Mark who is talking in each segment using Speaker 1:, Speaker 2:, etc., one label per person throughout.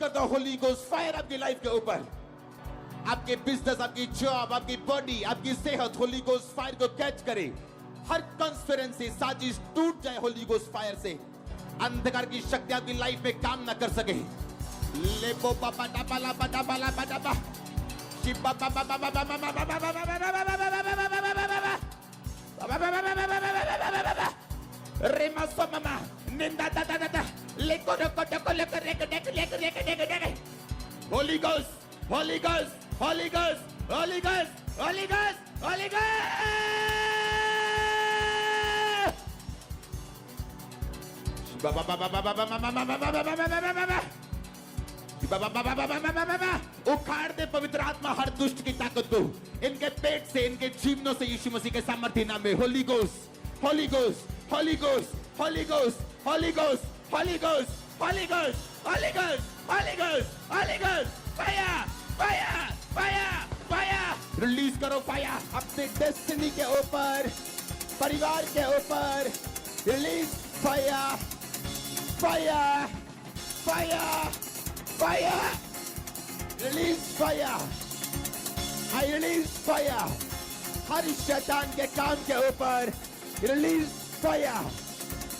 Speaker 1: कर दो Holi ghost fire आपकी लाइफ के ऊपर। आपके बिजनेस, आपकी जॉब, आपकी बॉडी, आपकी सेहत होली गोस्ट फायर को कैच करे। हर कॉन्स्पिरेंसी, साजिश टूट जाए होली गोस्ट फायर से। अंधकार की शक्ति आपकी लाइफ में काम ना कर सके। लेपो पापा डाबाला बाडाबाला बाडाबा शिबा बाबा बाबा बाबा बाबा रेमा सोमामा निंदा दा दा दा लेको रको टको लेको रेको डेको लेको रेको deco deco Holi ghost holy ghost holy ghost holy ghost holy ghost holy ghost. उखाड़ दे पवित्र आत्मा हर दुष्ट की ताकत को इनके पेट से, इनके जीवनों से यीशु मसीह के सामर्थ्य नाम में। Holi ghost holy ghost holy ghost holy ghost holy ghost holy ghost holy ghost holy ghost holy ghost holy ghost fire fire fire fire. Release करो फायर अपने डेस्टिनी के ऊपर, परिवार के ऊपर। Release fire fire fire fire. Release fire. I release fire हर शैतान के काम के ऊपर। Release fire.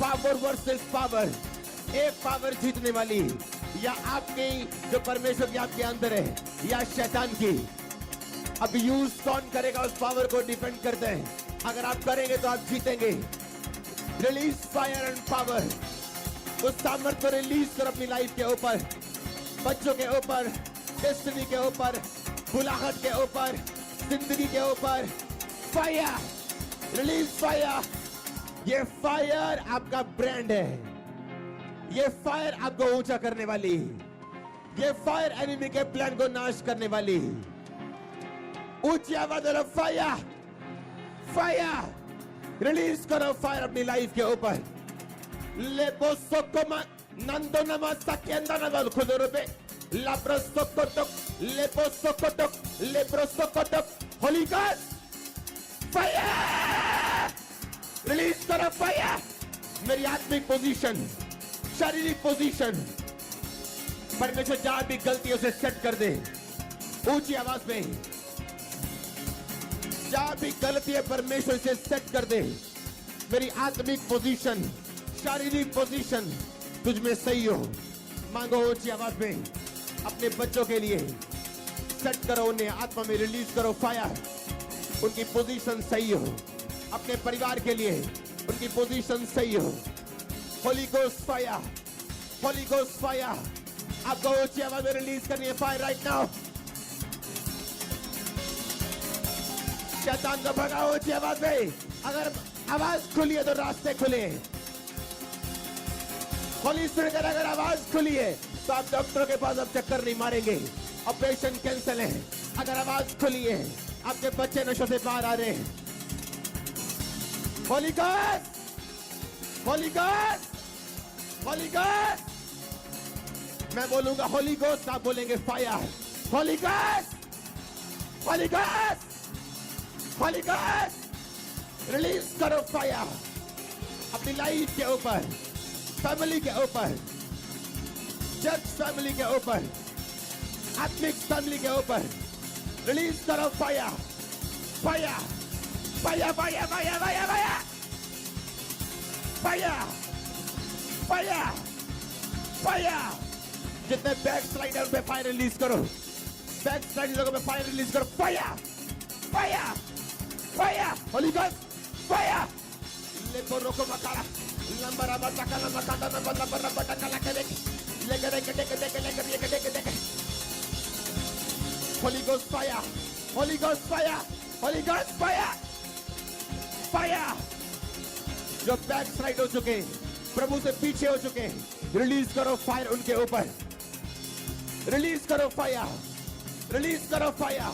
Speaker 1: Power versus power. एक पावर जीतने वाली, या आपकी जो परमेश्वर की आपके अंदर है, या शैतान की। अब यूज कौन करेगा उस पावर को डिपेंड करते हैं। अगर आप करेंगे तो आप जीतेंगे। Release fire and power. उस सामर्थ्य को रिलीज करो अपनी लाइफ के ऊपर, बच्चों के ऊपर, डेस्टिनी के ऊपर, बुलाहट के ऊपर, जिंदगी के ऊपर। फायर। Release fire. ये फायर आपका ब्रांड है। ये फायर आपको ऊंचा करने वाली। ये फायर एनिमी के प्लान को नाश करने वाली। ऊंची आवाज वाला फायर फायर। रिलीज करो फायर अपनी लाइफ के ऊपर। लेबो सोकोमा नंदो नमा सकेंदा नदल खुदरो पे लाब्रो सोकोटक लेबो सोकोटक लेब्रो सोकोटक। Holy ghost fire. रिलीज करो फायर। मेरी आत्मिक पोजीशन, शारीरिक पोजीशन, परमेश्वर जहां भी गलती उसे सेट कर दे। ऊंची आवाज में जहां भी गलती है परमेश्वर से सेट कर दे। मेरी आत्मिक पोजीशन, शारीरिक पोजीशन तुझ में सही हो। मांगो ऊंची आवाज में अपने बच्चों के लिए। सेट करो उन्हें आत्मा में। रिलीज करो फायर। उनकी पोजीशन सही हो। अपने परिवार के लिए उनकी पोजीशन सही हो। Holi ghost fire holy ghost fire. आपको ऊंची आवाज में रिलीज करनी है फायर राइट नाउ। शैतान को भगाओ ऊंची आवाज में। अगर आवाज खुली है तो रास्ते खुले। होली स्पिरिट अगर आवाज खुली है तो आप डॉक्टरों के पास अब चक्कर नहीं मारेंगे। ऑपरेशन कैंसिल है। अगर आवाज खुली है, आपके बच्चे नशों से बाहर आ रहे हैं। Holi ghost Holi ghost Holi ghost. मैं बोलूंगा होली गोस्ट, आप बोलेंगे fire. Holy ghost Holi ghost Holi ghost. Release करो फायर अपनी लाइफ के ऊपर, फैमिली के ऊपर, चर्च फैमिली के ऊपर, आत्मिक फैमिली के ऊपर। रिलीज करो fire fire fire fire fire fire fire fire fire fire. जितने बैक स्लाइडर पे फायर रिलीज करो, बैक स्लाइडर पे फायर रिलीज करो। Fire fire fire. Holy ghost fire. लेको रोको मकारा लंबरा बटका लंबा काटा ना बंदा बंदा बटका लगे लेके लेके लेके लेके लेके लेके लेके लेके। Holi ghost fire holy ghost fire holy ghost fire fire. जो बैक स्लाइड हो चुके, प्रभु से पीछे हो चुके, रिलीज करो फायर उनके ऊपर। रिलीज करो फायर रिलीज करो फायर।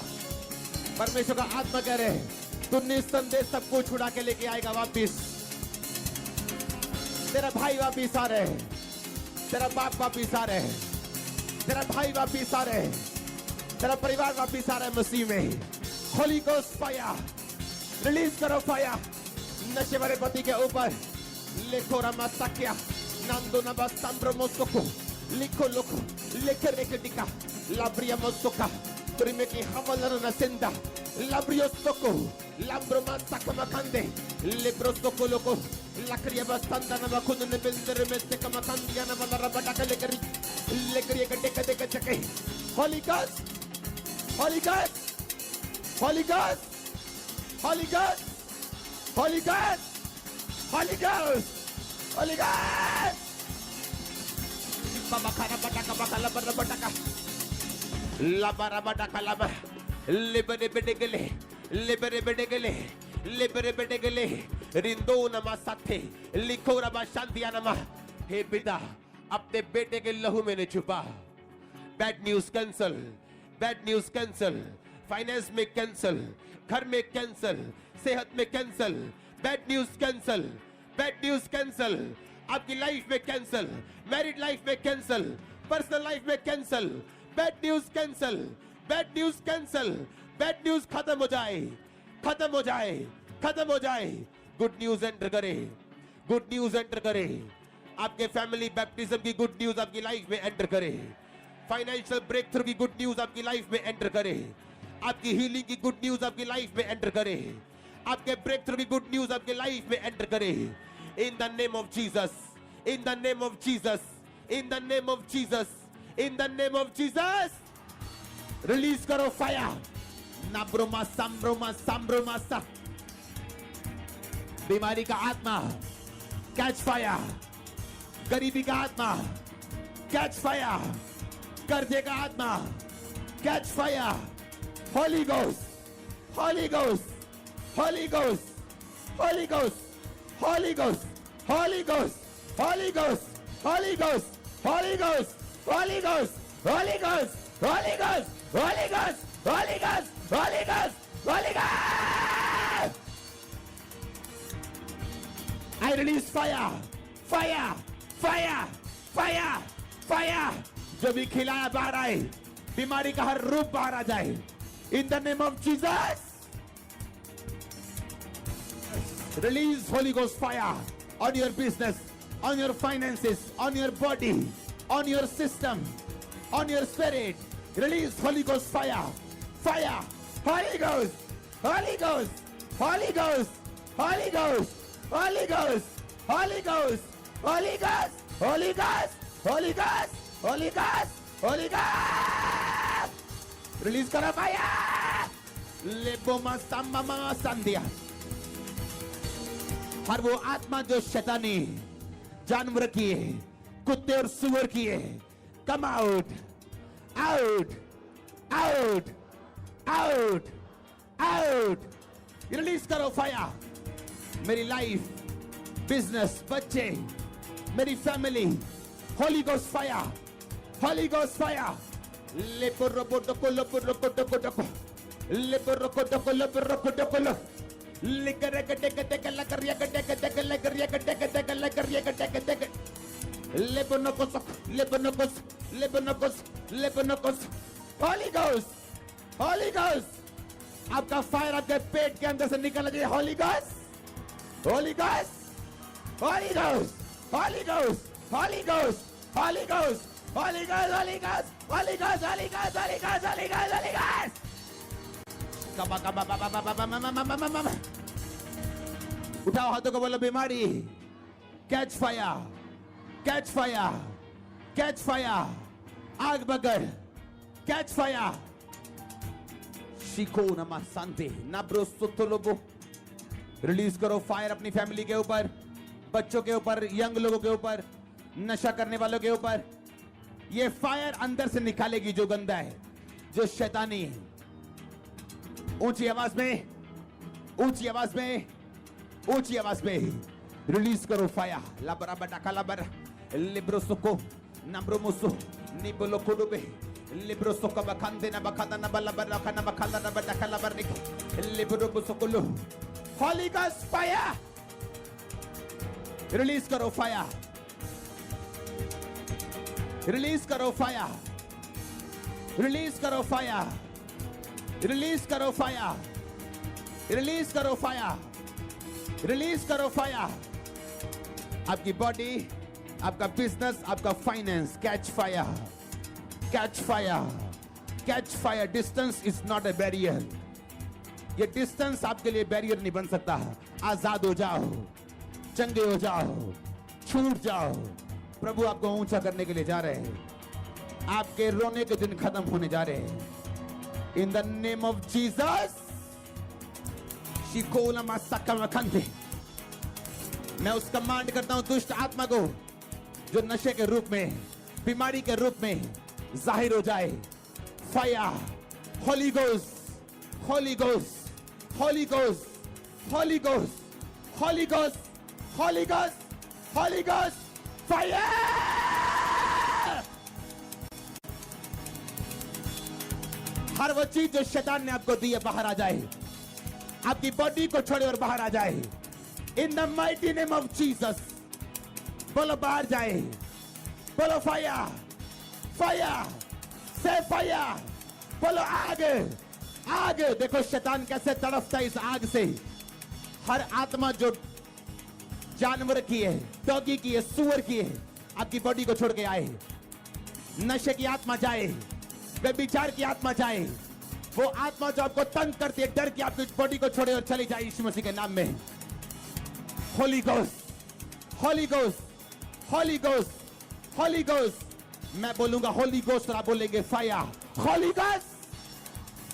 Speaker 1: परमेश्वर का आत्मा कह रहे हैं तू निस्संदेह सब कुछ छुड़ा के लेके आएगा वापिस। तेरा भाई वापिस आ रहे हैं, तेरा बाप वापिस आ रहे हैं, तेरा भाई वापिस आ रहे हैं, तेरा परिवार वापिस आ रहा है मसीह में। Holi ghost fire. रिलीज करो फायर नशे वाले पति के ऊपर। लेखो रमा सक्या नंदो नबा संब्रमोस्को Liko loko, lekereketika, labria mosoka, primeki havalara nasenda, labrio soko, lambroma sakamakande, libro soko loko, lakria bastanda na bakunu ne bendere meste kamakandia na valara bataka lekeri, lekeri kadeka deka chake. Holy Ghost, Holy Ghost, Holy Ghost, Holy Ghost, Holy Ghost, Holy Ghost, Holy Ghost. Babakara bataka bakala bataka. Labara bataka laba. Libere bedegele, libere bedegele, libere bedegele. Rindo nama साथे, लिखोरा बाशांतिया नमा. हे पिता, अपने बेटे के लहू में ने छुपा. Bad news cancel, bad news cancel. Finance में cancel, घर में cancel, सेहत में cancel. Bad news cancel, bad news cancel. आपकी लाइफ में cancel, married life में cancel, personal life में cancel. Bad news cancel, bad news cancel. Bad news खत्म हो जाए, खत्म हो जाए, खत्म हो जाए. Good news enter करे, good news enter करे. आपके फैमिली बैप्टिज्म की गुड न्यूज आपकी लाइफ में एंटर करे. फाइनेंशियल ब्रेक थ्रू की गुड न्यूज आपकी लाइफ में एंटर करे. आपकी हीलिंग की गुड न्यूज आपकी लाइफ में एंटर करे. आपके ब्रेक थ्रू की गुड न्यूज आपकी लाइफ में एंटर करे. In the name of Jesus, in the name of Jesus, in the name of Jesus, in the name of Jesus. Release करो fire. नाब्रोमा सांब्रोमा सांब्रोमा सा. बीमारी का आत्मा कैच फायर. गरीबी का आत्मा कैच फायर. कर्जे का आत्मा catch fire. Holy ghost, holy ghost, holy ghost, holy ghost, holy ghost, holy ghost, holy ghost, holy ghost, holy ghost, holy ghost, holy ghost, holy ghost, holy ghost, holy ghost, holy ghost, holy ghost. I release fire, fire, fire, fire, fire. जो भी खिलाया बाहर आए, बीमारी का हर रूप बाहर आ जाए. In the name of Jesus. Release Holy Ghost fire on your business, on your finances, on your body, on your system, on your spirit. Release Holy Ghost fire, fire, Holy Ghost, Holy Ghost, Holy Ghost, Holy Ghost, Holy Ghost, Holy Ghost, Holy Ghost, Holy Ghost, Holy Ghost, Holy Ghost, Holy Ghost. Release करो fire. लेबोमा साम्मा संध्या. हर वो आत्मा जो शैतानी जानवर की है, कुत्ते और सुअर की है, come out, out, out, out, out. Release करो fire. मेरी लाइफ, बिजनेस, बच्चे, मेरी family. Holy Ghost fire, Holy Ghost fire. Leporobotoko leporokotoko, leporokotoko leporokotoko. Likarekatekateka lakariakatekateka lakariakatekateka lakariakatekateka. Leponokos, leponokos, leponokos, leponokos. Holy Ghost, Holy Ghost. आपका fire आपके पेट के अंदर से निकलना चाहिए. Holy Ghost, Holy Ghost, Holy Ghost, Holy Ghost, Holy Ghost, Holy Ghost, Holy Ghost, Holy Ghost, Holy Ghost, Holy Ghost, Holy Ghost, Holy Ghost, Holy Ghost. Kaba kaba kaba kaba kaba kaba. उठाओ हाथों को बोलो बीमारी catch fire, catch fire, catch fire. आग बगर catch fire. Shikoh नमा शांति नाब्रो सुतलोबो. Release करो fire अपनी फैमिली के ऊपर, बच्चों के ऊपर, यंग लोगों के ऊपर, नशा करने वालों के ऊपर. ये फायर अंदर से निकालेगी जो गंदा है, जो शैतानी है. ऊंची आवाज में, ऊंची आवाज में, ऊंची आवाज में रिलीज करो फायर. लाबरा बटाका लाबर लिब्रो सुको नम्रो मुसो निबलो कोडुबे लिब्रो सुको बखंदे ना बखंदा ना बलबर ना बखंदा ना बटाका लाबर निक लिब्रो मुसोकुलो. Holy Ghost fire. रिलीज करो फायर, रिलीज करो फायर, रिलीज करो फायर, रिलीज करो फायर, रिलीज करो फायर, रिलीज करो फायर. आपकी बॉडी, आपका बिजनेस, आपका finance catch fire, catch fire, catch fire. Distance is not a barrier. ये डिस्टेंस आपके लिए बैरियर नहीं बन सकता। आजाद हो जाओ, चंगे हो जाओ, छूट जाओ। प्रभु आपको ऊंचा करने के लिए जा रहे हैं। आपके रोने के दिन खत्म होने जा रहे हैं। In the name of Jesus. मैं उस कमांड करता हूं दुष्ट आत्मा को जो नशे के रूप में, बीमारी के रूप में जाहिर हो जाए। Fire, holy ghost, holy ghost, holy ghost, holy ghost, holy ghost, holy ghost, holy ghost, fire. हर वो चीज जो शैतान ने आपको दी है बाहर आ जाए। आपकी बॉडी को छोड़े और बाहर आ जाए। In the mighty name of Jesus. बोलो बाहर जाए, बोलो फायर, फायर, से फायर, बोलो आग, आग। देखो शैतान कैसे तड़पता है इस आग से। हर आत्मा जो जानवर की है, डॉगी की है, सुअर की है, आपकी बॉडी को छोड़ के आए। नशे की आत्मा जाए, व्यभिचार की आत्मा जाए। वो आत्मा जो आपको तंग करती है, डर की आपकी बॉडी को छोड़े और चली जाए यीशु मसीह के नाम में। Holi ghost, holy ghost, holy ghost, holy Ghost. मैं बोलूंगा होली गोस्ट और आप बोलेंगे fire. Holy ghost,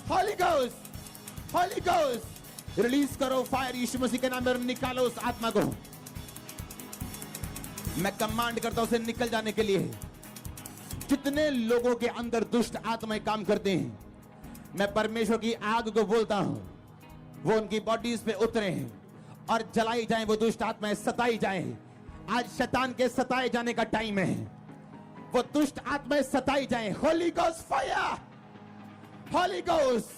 Speaker 1: holy ghost, holy ghost. Release करो फायर यीशु मसीह के नाम में। निकालो उस आत्मा को। मैं कमांड करता हूं उसे निकल जाने के लिए। जितने लोगों के अंदर दुष्ट आत्माएं काम करते हैं, मैं परमेश्वर की आग को बोलता हूं, वो उनकी बॉडीज पे उतरे और जलाई जाएं। वो दुष्ट आत्माएं सताई जाएं। आज शैतान के सताए जाने का टाइम है। वो दुष्ट आत्माएं सताई जाएं। Holi ghost fire, holy ghost,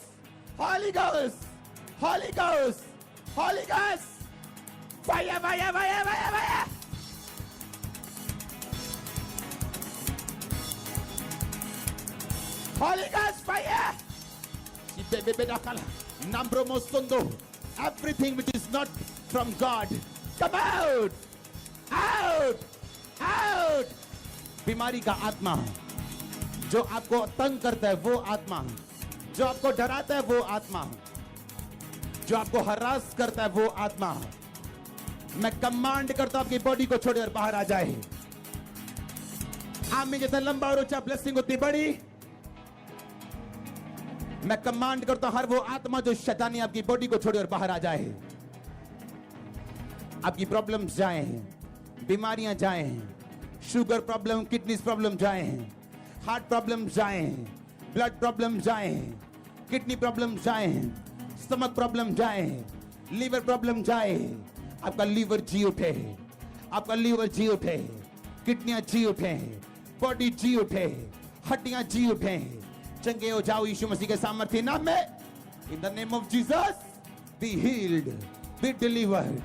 Speaker 1: holy ghost, holy ghost, holy ghost, fire, fire, fire, fire, fire. Holy Ghost fire! Everything which is not from God, come out! Out! Out! बीमारी का आत्मा जो आपको तंग करता है, वो आत्मा जो आपको डराता है, वो आत्मा जो आपको हरास करता है, वो आत्मा, मैं कमांड करता हूं आपकी बॉडी को छोड़े और बाहर आ जाए। आमीन। जितना लंबा और ऊंचा ब्लेसिंग उतनी बड़ी। मैं कमांड करता हूं हर वो आत्मा जो शैतानी आपकी बॉडी को छोड़े और बाहर आ जाए। आपकी प्रॉब्लम्स जाए, बीमारियां जाए, शुगर प्रॉब्लम, किडनी प्रॉब्लम जाए, हार्ट प्रॉब्लम जाए, ब्लड प्रॉब्लम जाए, किडनी प्रॉब्लम जाए, स्टमक प्रॉब्लम जाए, लीवर प्रॉब्लम जाए। आपका लीवर जी उठे, आपका लीवर जी उठे, किडनियां जी उठे, बॉडी जी उठे, हड्डियां जी उठे। चंगे हो जाओ यीशु मसीह के सामर्थ्य नाम में। In the name of Jesus be healed, be delivered.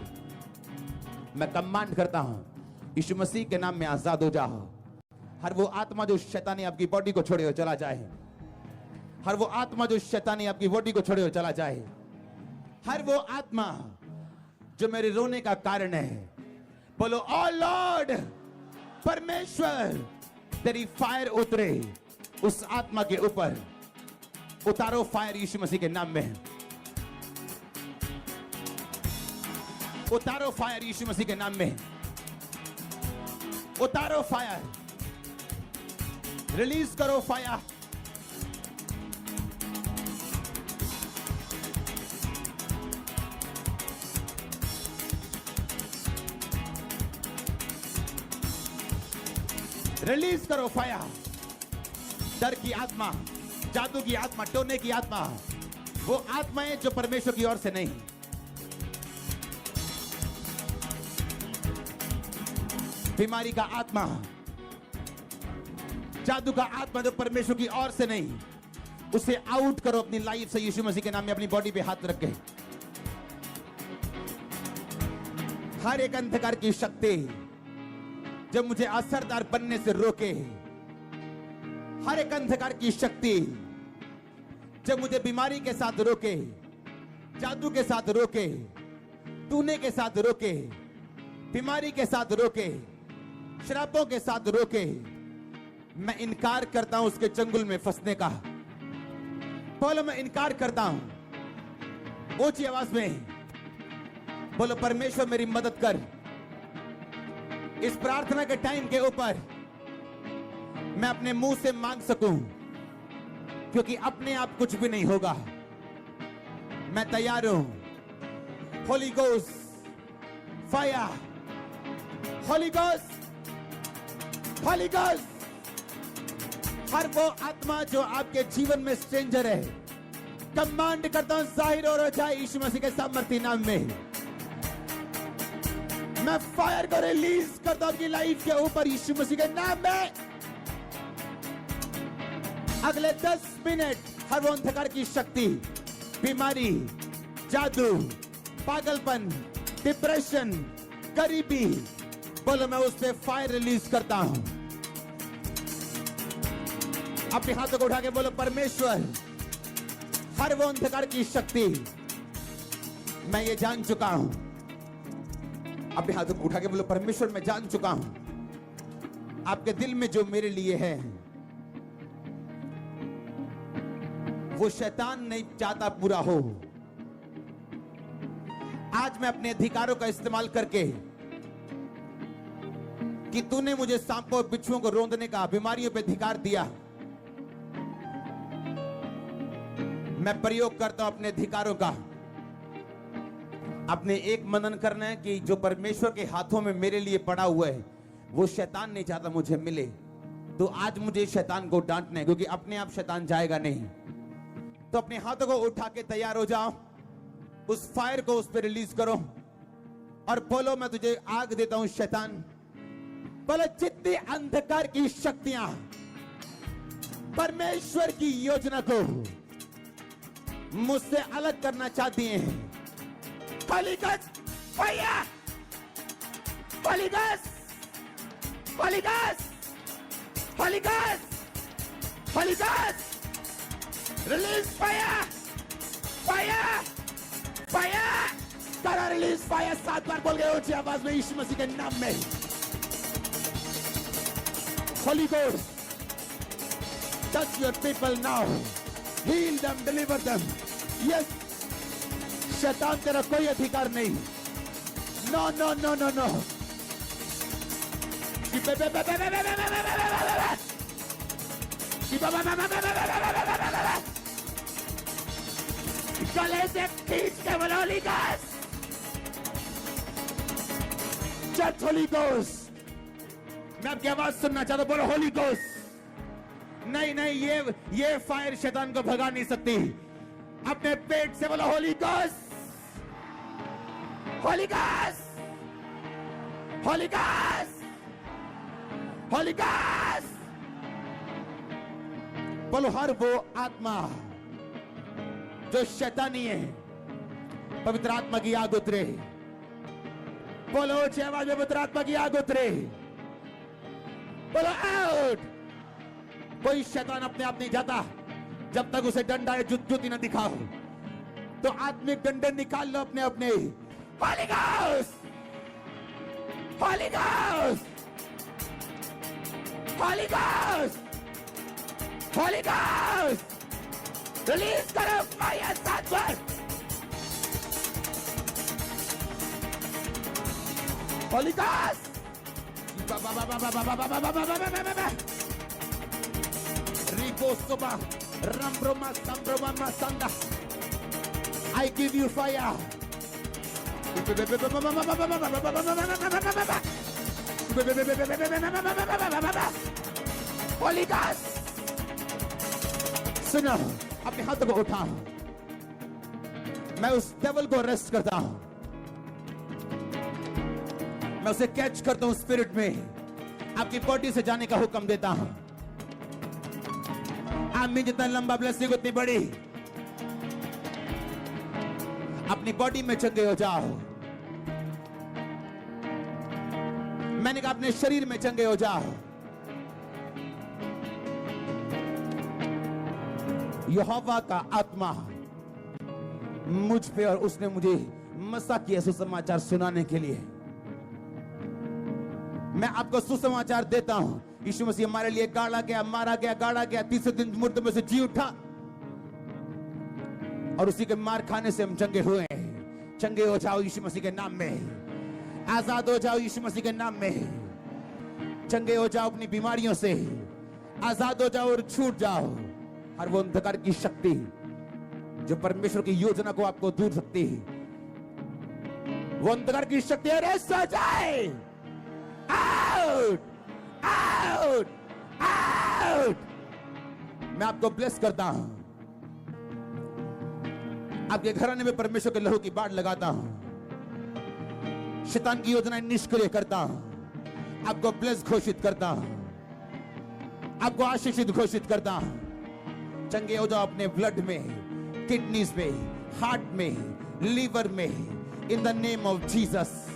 Speaker 1: मैं कमांड करता हूं यीशु मसीह के नाम में आजाद हो जाओ। हर वो आत्मा जो शैतानी आपकी बॉडी को छोड़े और चला जाए। हर वो आत्मा जो शैतानी आपकी बॉडी को छोड़े और चला जाए। हर वो आत्मा जो मेरे रोने का कारण है, बोलो ओ लॉर्ड, परमेश्वर तेरी फायर उतरे उस आत्मा के ऊपर। उतारो फायर यीशु मसीह के नाम में। उतारो फायर यीशु मसीह के नाम में। उतारो फायर, रिलीज करो फायर। रिलीज करो फायर। डर की आत्मा, जादू की आत्मा, टोने की आत्मा, वो आत्माएं जो परमेश्वर की ओर से नहीं। बीमारी का आत्मा, जादू का आत्मा जो परमेश्वर की ओर से नहीं, उसे आउट करो अपनी लाइफ से यीशु मसीह के नाम में। अपनी बॉडी पे हाथ रख के हर एक अंधकार की शक्ति जो मुझे असरदार बनने से रोके, हर एक अंधकार की शक्ति जब मुझे बीमारी के साथ रोके, जादू के साथ रोके, टूने के साथ रोके, बीमारी के साथ रोके, शराबों के साथ रोके, मैं इनकार करता हूं उसके चंगुल में फंसने का। बोलो मैं इनकार करता हूं। ऊंची आवाज में बोलो परमेश्वर मेरी मदद कर। इस प्रार्थना के टाइम के ऊपर मैं अपने मुंह से मांग सकूं, क्योंकि अपने आप कुछ भी नहीं होगा। मैं तैयार हूं। Holy ghost fire, holy ghost, holy ghost. हर वो आत्मा जो आपके जीवन में स्ट्रेंजर है, कमांड करता हूं जाहिर हो जाए यीशु मसीह के सामर्थी नाम में। मैं फायर को रिलीज करता हूं आपकी लाइफ के ऊपर यीशु मसीह के नाम में। अगले 10 मिनट हर वो अंधकार की शक्ति, बीमारी, जादू, पागलपन, डिप्रेशन, गरीबी, बोलो मैं उस पे फायर रिलीज करता हूं। अपने हाथों को उठा के बोलो परमेश्वर, हर वो अंधकार की शक्ति मैं ये जान चुका हूं। अपने हाथों को उठा के बोलो परमेश्वर मैं जान चुका हूं आपके दिल में जो मेरे लिए है वो शैतान नहीं चाहता पूरा हो। आज मैं अपने अधिकारों का इस्तेमाल करके, कि तूने मुझे सांपों और बिच्छुओं को रौंदने का, बीमारियों पे अधिकार दिया, मैं प्रयोग करता हूं अपने अधिकारों का। अपने एक मनन करना है कि जो परमेश्वर के हाथों में मेरे लिए पड़ा हुआ है वो शैतान नहीं चाहता मुझे मिले। तो आज मुझे शैतान को डांटना है, क्योंकि अपने आप शैतान जाएगा नहीं। तो अपने हाथों को उठा के तैयार हो जाओ, उस फायर को उस पर रिलीज करो और बोलो मैं तुझे आग देता हूं शैतान। बोलो जितनी अंधकार की शक्तियां परमेश्वर की योजना को मुझसे अलग करना चाहती हैं, Holi ghost fire, holy ghost, holy ghost, holy ghost, holy ghost, release fire, fire, fire, करा रिलीज फायर। 7 बार बोल गए ऊंची आवाज में यीशु मसीह के नाम में। Holi Ghost touch your people now, heal them, deliver them. Yes, शैतान तेरा कोई अधिकार नहीं। No no no no no. गले से खींच के बोलो Holy Ghost, church Holy Ghost. मैं आपकी आवाज सुनना चाहता हूं, बोलो होली गोस्ट। नहीं नहीं, ये फायर शैतान को भगा नहीं सकती। अपने पेट से बोलो Holy ghost, holy ghost, holy ghost, holy ghost. बोलो हर वो आत्मा जो शैतानी है, पवित्र आत्मा की आग उतरे। बोलो ऊंची आवाज में पवित्र आत्मा की आग उतरे। बोलो आउट। कोई शैतान अपने आप नहीं जाता जब तक उसे डंडा या जुती ना दिखाओ। तो आत्मिक डंडे निकाल लो अपने अपने। Holy ghost, holy ghost, holy ghost, holy ghost. Release करो फायर 7 बार। Holy ghost. Ribosoba, Rambroma, Sambroma, Masanda. I give you fire. Holy Ghost. सुनो, अपने हाथों को उठा। मैं उस डेविल को अरेस्ट करता हूं। मैं उसे कैच करता हूं स्पिरिट में। आपकी बॉडी से जाने का हुक्म देता हूं। आदमी जितना लंबा ब्लेसिंग उतनी बड़ी। अपनी बॉडी में चंगे हो जाओ। मैंने कहा अपने शरीर में चंगे हो जाओ। यहोवा का आत्मा मुझ पे और उसने मुझे मसा किया सुसमाचार सुनाने के लिए। मैं आपको सुसमाचार देता हूं, यीशु मसीह हमारे लिए गाड़ा गया, मारा गया, गाड़ा गया, तीसरे दिन मुर्दों में से जी उठा और उसी के मार खाने से हम चंगे हुए हैं। चंगे हो जाओ यीशु मसीह के नाम में, आजाद हो जाओ यीशु मसीह के नाम में। चंगे हो जाओ अपनी बीमारियों से, आजाद हो जाओ और छूट जाओ हर वो अंधकार की शक्ति जो परमेश्वर की योजना को आपको दूर सकती है। वो अंधकार की शक्ति अरेस्ट हो जाए। Out, out, out. मैं आपको ब्लेस करता हूं, आपके घराने में परमेश्वर के लहू की बाढ़ लगाता हूं, शैतान की योजनाएं निष्क्रिय करता हूं, आपको ब्लेस घोषित करता हूं, आपको आशीषित घोषित करता हूं। चंगे हो जाओ अपने ब्लड में, किडनीज में, हार्ट में, लीवर में, in the name of Jesus.